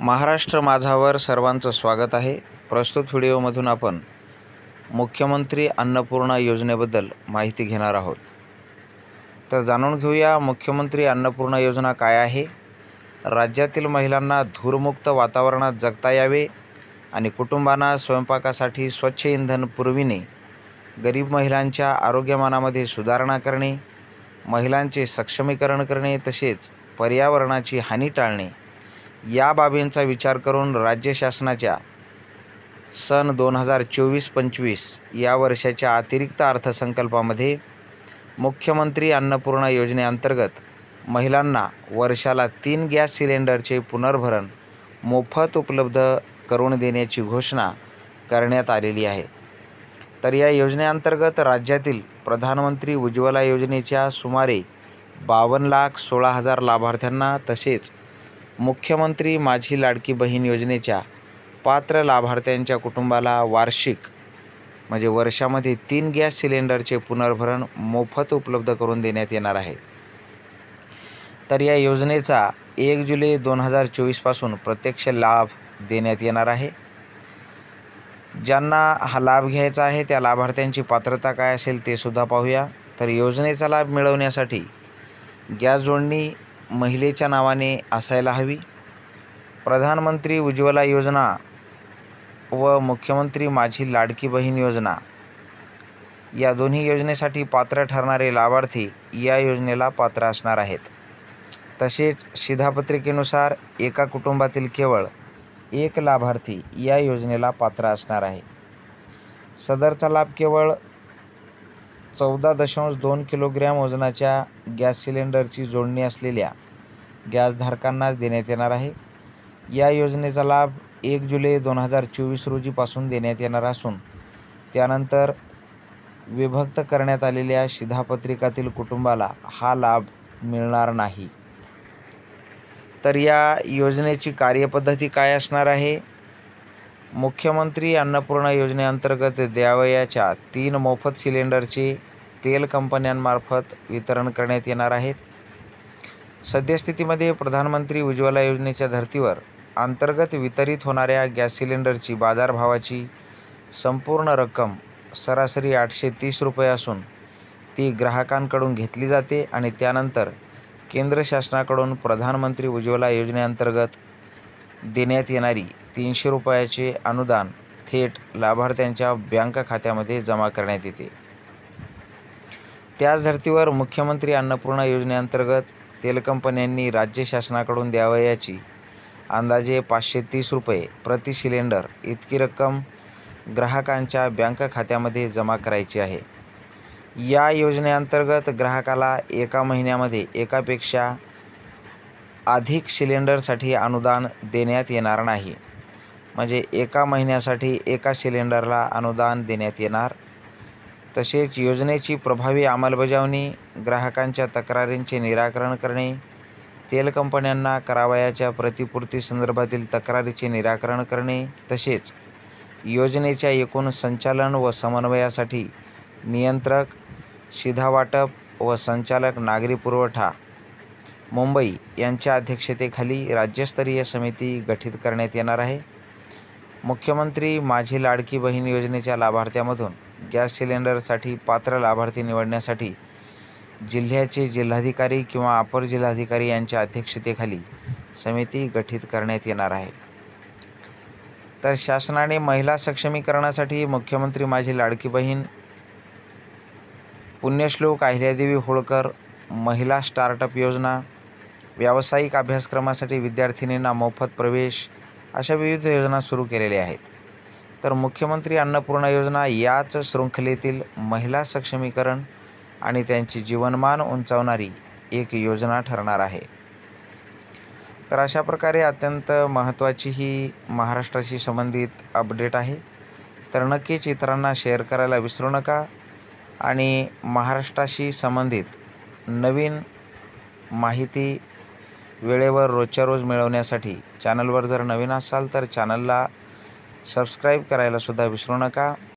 महाराष्ट्र माझावर सर्वांचं स्वागत आहे। प्रस्तुत व्हिडिओमधून आपण मुख्यमंत्री अन्नपूर्णा योजनेबद्दल माहिती घेणार आहोत। तर जाणून घेऊया मुख्यमंत्री अन्नपूर्णा योजना काय आहे। राज्यातील महिलांना धूरमुक्त वातावरणात जगता यावे आणि कुटुंबांना स्वयंपाकासाठी स्वच्छ इंधन पुरविणे, गरीब महिलांच्या आरोग्यमानामध्ये सुधारणा करणे, महिलांचे सक्षमीकरण करणे तसेच पर्यावरणाची हानी टाळणे या बाबींचा विचार करून राज्य शासनाच्या सन 2024-25 या वर्षाच्या अतिरिक्त अर्थसंकल्पामध्ये मुख्यमंत्री अन्नपूर्णा योजनेअंतर्गत महिलांना वर्षाला 3 गॅस सिलेंडरचे पुनर्भरण मोफत उपलब्ध करून देण्याची घोषणा करण्यात आलेली आहे। तर या योजनेअंतर्गत राज्यातील प्रधानमंत्री उज्ज्वला योजनेच्या सुमारे 52,16,000 लाभार्थ्यांना तसेच मुख्यमंत्री माझी लाडकी बहीण योजनेच्या पात्र लाभार्थ्यांच्या कुटुंबाला वार्षिक म्हणजे वर्षामध्ये 3 गॅस सिलेंडरचे पुनर्भरण मोफत उपलब्ध करून देण्यात येणार आहे। तर या योजनेचा 1 जुलै 2024 पासून प्रत्यक्ष लाभ देण्यात येणार आहे। ज्यांना हा लाभ घ्यायचा आहे त्या लाभार्थ्यांची पात्रता काय असेल ते सुद्धा पाहूया। तर योजनेचा लाभ मिळवण्यासाठी गॅस जोडणी महिलेच्या नावाने असायला हवी। प्रधानमंत्री उज्ज्वला योजना व मुख्यमंत्री माझी लाडकी बहीण योजना या दोन्ही योजनेसाठी पात्र ठरणारे लाभार्थी या योजनेला पात्र असणार आहेत। तसेच शिधापत्रिकेनुसार एका कुटुंबातील केवळ एक लाभार्थी या योजनेला पात्र असणार आहे। सदरचा लाभ केवळ 14.2 किलोग्रॅम वजनाच्या गॅस सिलेंडरची जोडणी असलेल्या गॅसधारकांनाच देण्यात येणार आहे। या योजनेचा लाभ 1 जुलै 2024 रोजीपासून देण्यात येणार असून त्यानंतर विभक्त करण्यात आलेल्या शिधापत्रिकातील कुटुंबाला हा लाभ मिळणार नाही। तर या योजनेची कार्यपद्धती काय असणार आहे। मुख्यमंत्री अन्नपूर्णा योजनेअंतर्गत द्यावयाच्या 3 मोफत सिलेंडरचे तेल कंपन्यांमार्फत वितरण करण्यात येणार आहेत। सद्यस्थितीमध्ये प्रधानमंत्री उज्ज्वला योजनेच्या धर्तीवर अंतर्गत वितरित होणाऱ्या गॅस सिलेंडरची बाजारभावाची संपूर्ण रक्कम सरासरी 830 रुपये असून ती ग्राहकांकडून घेतली जाते आणि त्यानंतर केंद्र शासनाकडून प्रधानमंत्री उज्ज्वला योजनेअंतर्गत देण्यात येणारी 300 रुपयाचे अनुदान थेट लाभार्थ्यांच्या बँक खात्यामध्ये जमा करण्यात येते। त्याच धर्तीवर मुख्यमंत्री अन्नपूर्णा योजनेअंतर्गत तेल कंपन्यांनी राज्य शासनाकडून द्यावयाची अंदाजे 530 रुपये प्रति सिलेंडर इतकी रक्कम ग्राहकांच्या बँक खात्यामध्ये जमा करायची आहे। या योजनेअंतर्गत ग्राहकाला एका महिन्यामध्ये एकापेक्षा अधिक सिलेंडरसाठी अनुदान देण्यात येणार नाही। म्हणजे एका महिन्यासाठी एका सिलेंडरला अनुदान देण्यात येणार। तसेच योजनेची प्रभावी अंमलबजावणी, ग्राहकांच्या तक्रारींचे निराकरण करणे, तेल कंपन्यांना करावयाच्या प्रतिपूर्ती संदर्भातील तक्रारीचे निराकरण करणे तसेच योजनेच्या एकूण संचालन व समन्वयासाठी नियंत्रक, शिधावाटप व संचालक नागरी पुरवठा मुंबई यांच्या अध्यक्षतेखाली राज्यस्तरीय समिती गठीत करण्यात येणार आहे। मुख्यमंत्री माझी लाडकी बहीण योजनेच्या लाभार्थ्यांमधून गॅस सिलेंडरसाठी पात्र लाभार्थी निवडण्यासाठी जिल्ह्याचे जिल्हाधिकारी किंवा अपर जिल्हाधिकारी यांच्या अध्यक्षतेखाली समिती गठीत करण्यात येणार आहे। तर शासनाने महिला सक्षमीकरणासाठी मुख्यमंत्री माझी लाडकी बहीण, पुण्यश्लोक अहिल्यादेवी होळकर महिला स्टार्टअप योजना, व्यावसायिक अभ्यासक्रमासाठी विद्यार्थिनींना मोफत प्रवेश अशा विविध योजना सुरू केलेल्या आहेत। तर मुख्यमंत्री अन्नपूर्णा योजना याच शृंखलेतील महिला सक्षमीकरण आणि त्यांचे जीवनमान उंचावणारी एक योजना ठरणार आहे। तर अशा प्रकारे अत्यंत महत्त्वाची ही महाराष्ट्राशी संबंधित अपडेट आहे। तर नक्कीच इतरांना शेअर करायला विसरू नका आणि महाराष्ट्राशी संबंधित नवीन माहिती वेळेवर रोजच्या रोज मिळवण्यासाठी चॅनलवर जर नवीन असाल तर चॅनलला सबस्क्राईब करायला सुद्धा विसरू नका।